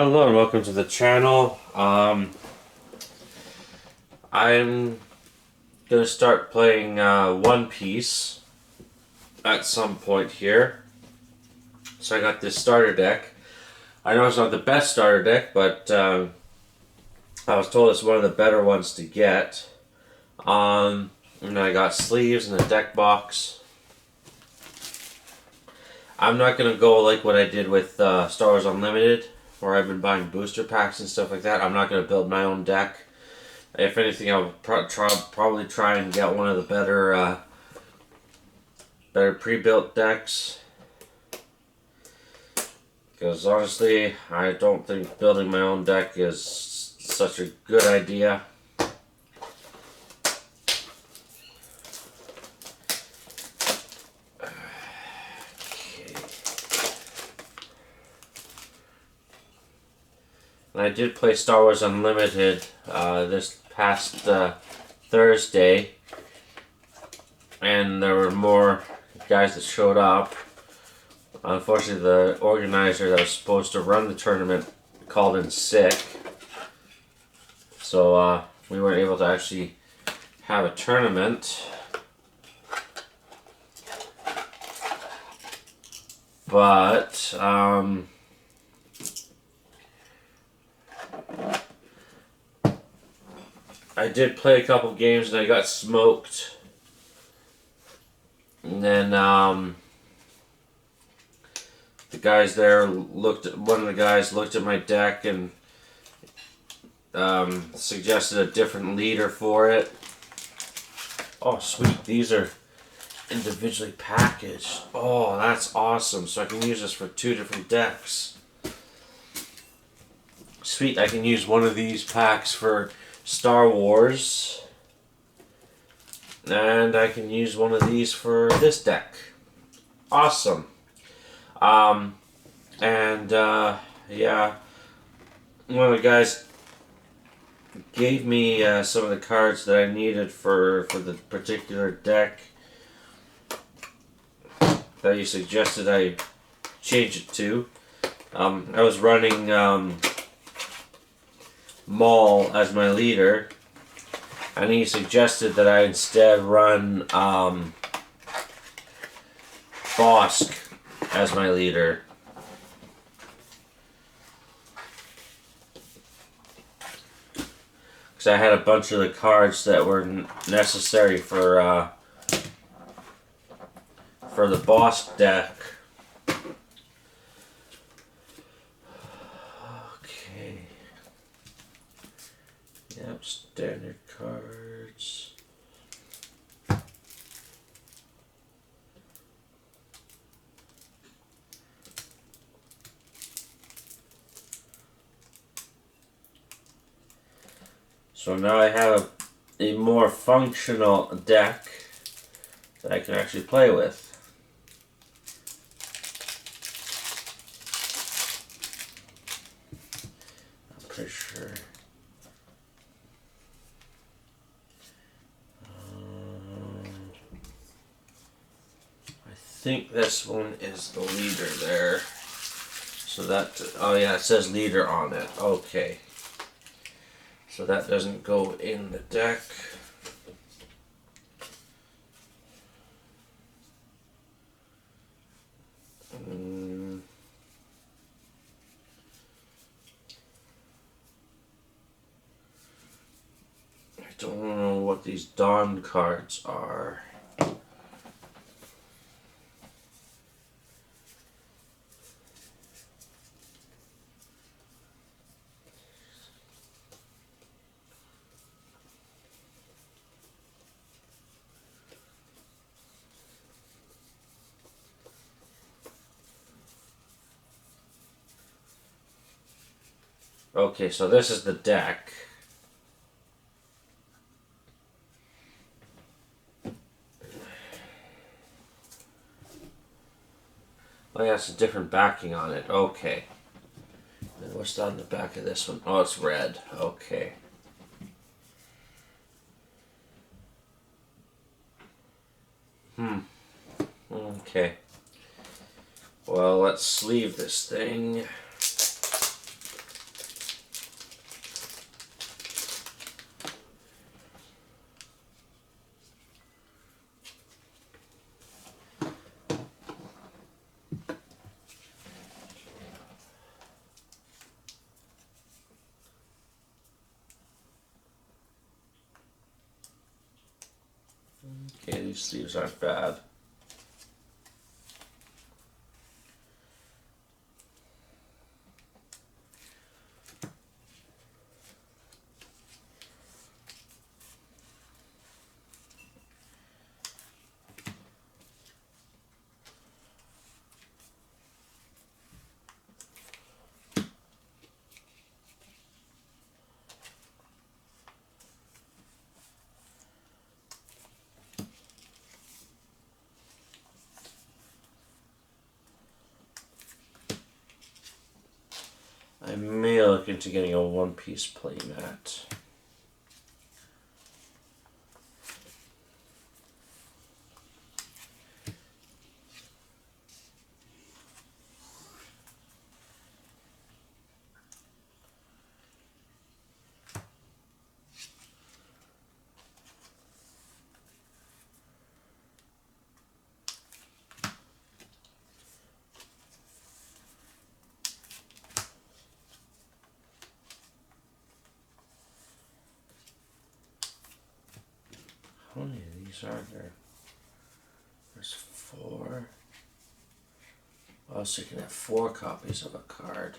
Hello and welcome to the channel. I'm gonna start playing One Piece at some point here. So I got this starter deck. I know it's not the best starter deck, but I was told it's one of the better ones to get. And I got sleeves and a deck box. I'm not gonna go like what I did with Star Wars Unlimited, where I've been buying booster packs and stuff like that. I'm not going to build my own deck. If anything, I'll probably try and get one of the better pre-built decks. Because honestly, I don't think building my own deck is such a good idea. And I did play Star Wars Unlimited this past Thursday, and there were more guys that showed up. Unfortunately, the organizer that was supposed to run the tournament called in sick, so we weren't able to actually have a tournament. But I did play a couple games and I got smoked. And then the guys there one of the guys looked at my deck and suggested a different leader for it. Oh sweet, these are individually packaged. Oh, that's awesome. So I can use this for 2 different decks. Sweet, I can use one of these packs for Star Wars, and I can use one of these for this deck. Awesome. Yeah, one of the guys gave me some of the cards that I needed for the particular deck that he suggested I change it to. I was running Maul as my leader, and he suggested that I instead run Bosk as my leader. Because I had a bunch of the cards that were necessary for the Bosk deck. Yep, standard cards. So now I have a more functional deck that I can actually play with. I'm pretty sure. I think this one is the leader there. So that, oh yeah, it says leader on it. Okay. So that doesn't go in the deck. I don't know what these Dawn cards are. Okay, so this is the deck. Oh yeah, it's a different backing on it. Okay. And what's on the back of this one? Oh, it's red. Okay. Okay. Well, let's sleeve this thing. Okay, these sleeves aren't bad. I may look into getting a one-piece playmat. How many of these are there? There's 4. Oh, so you can have 4 copies of a card.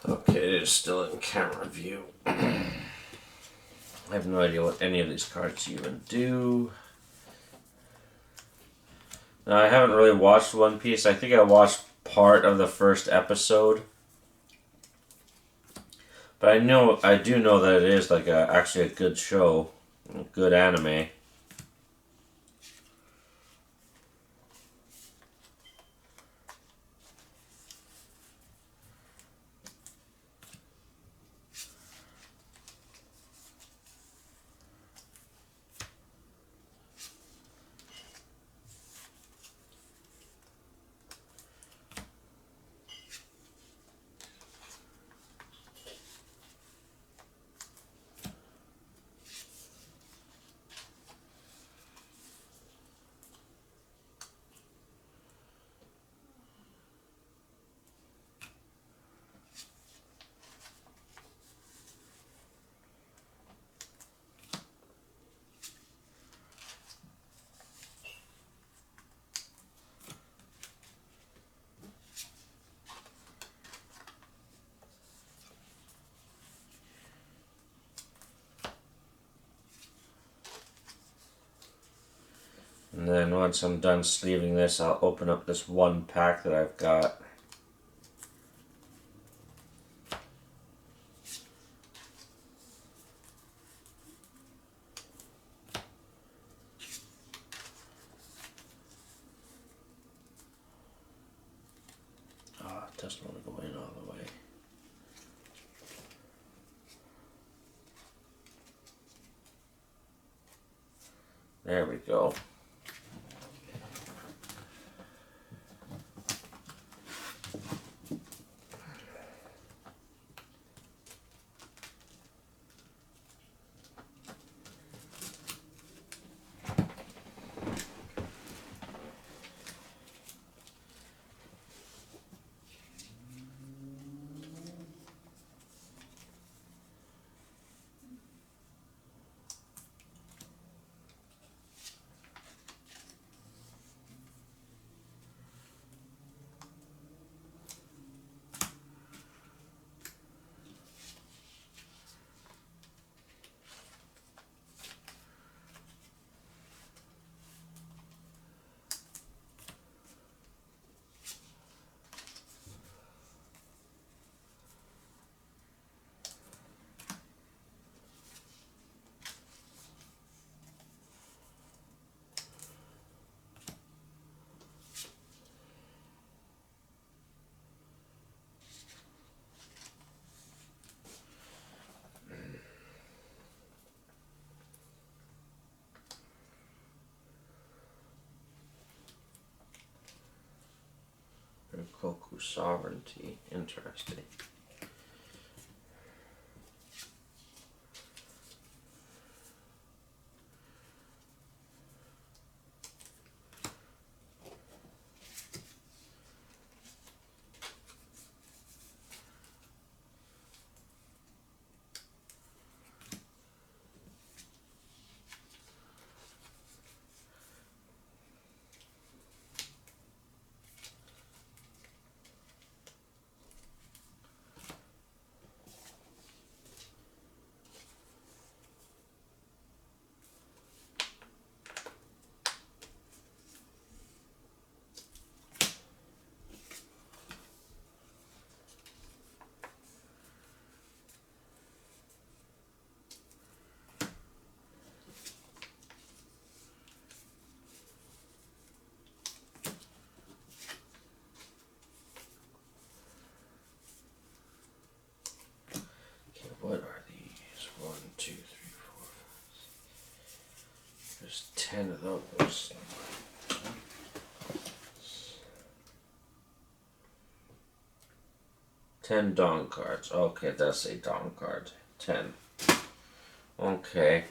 Okay, it is still in camera view. I have no idea what any of these cards even do. Now, I haven't really watched One Piece. I think I watched part of the first episode. But I do know that it is like actually a good show, a good anime. And then once I'm done sleeving this, I'll open up this one pack that I've got. Oh, it doesn't want to go in all the way. There we go. Koku Sovereignty. Interesting. What are these? 1, 2, 3, 4, 5. There's 10 of those. 10 Dawn cards. Okay, that's a Dawn card. 10. Okay.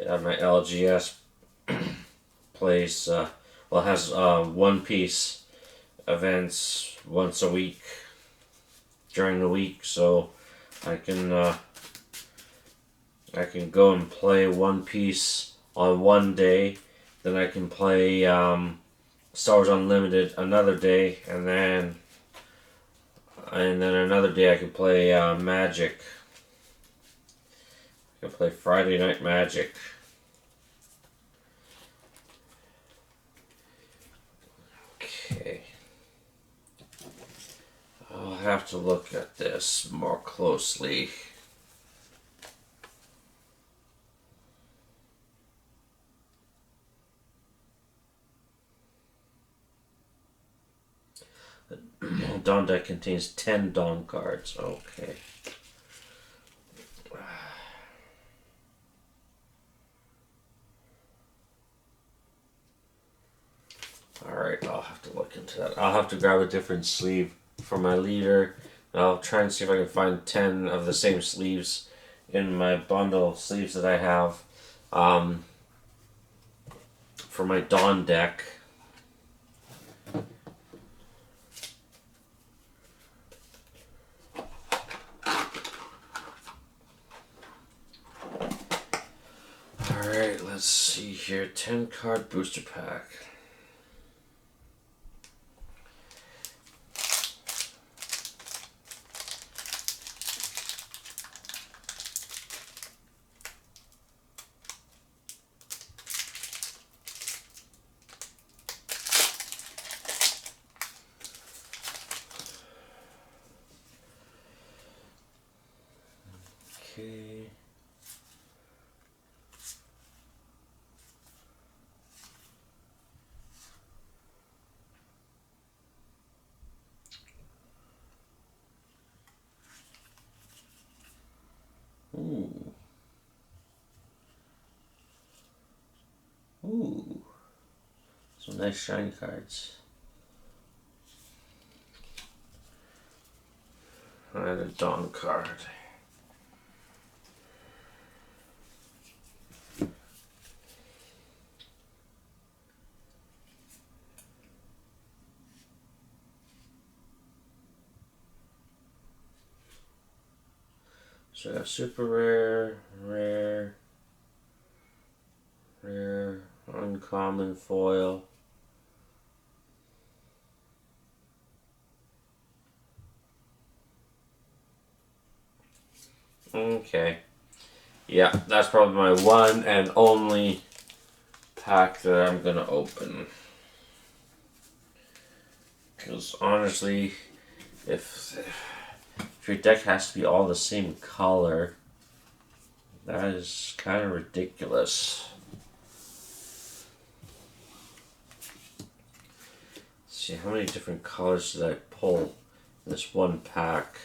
Yeah, my LGS plays, has One Piece events once a week during the week, so I can go and play One Piece on one day, then I can play Star Wars Unlimited another day, and then another day I can play Magic. I can play Friday Night Magic. Okay. I'll have to look at this more closely. The Dawn deck contains 10 Dawn cards. Okay. Alright, I'll have to look into that. I'll have to grab a different sleeve for my leader. I'll try and see if I can find 10 of the same sleeves in my bundle of sleeves that I have for my Dawn deck. Alright, let's see here. 10 card booster pack. Okay. Ooh. Ooh. Some nice shiny cards. And a Dawn card. So I got super rare, rare, rare, uncommon foil. Okay. Yeah, that's probably my one and only pack that I'm gonna open. Because honestly, if your deck has to be all the same color, That is kind of ridiculous. Let's see, how many different colors did I pull in this one pack?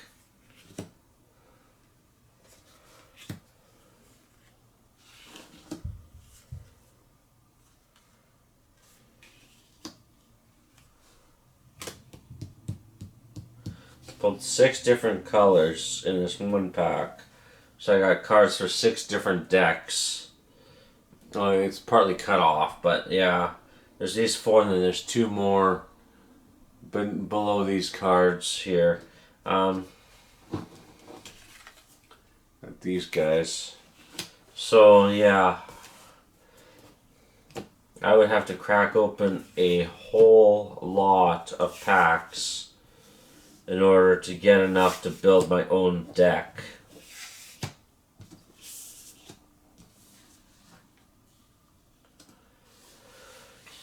Pulled 6 different colors in this one pack. So I got cards for 6 different decks. Oh, it's partly cut off, but yeah. There's these 4 and then there's 2 more below these cards here. These guys. So yeah. I would have to crack open a whole lot of packs in order to get enough to build my own deck.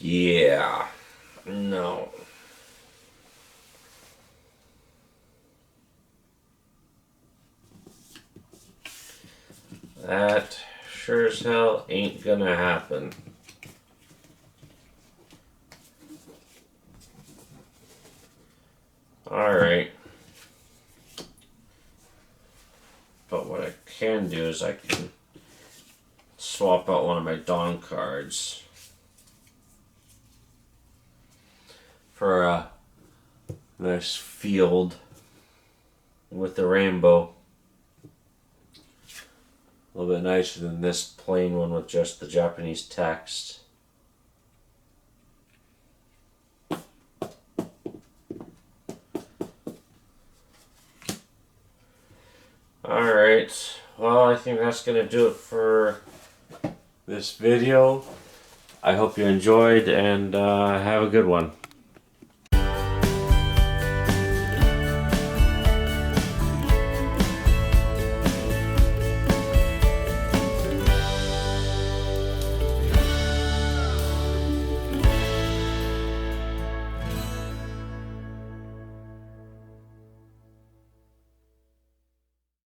Yeah. No. That sure as hell ain't gonna happen. Alright. But what I can do is I can swap out one of my Dawn cards for a nice field with the rainbow. A little bit nicer than this plain one with just the Japanese text. Alright, well, I think that's going to do it for this video. I hope you enjoyed, and have a good one.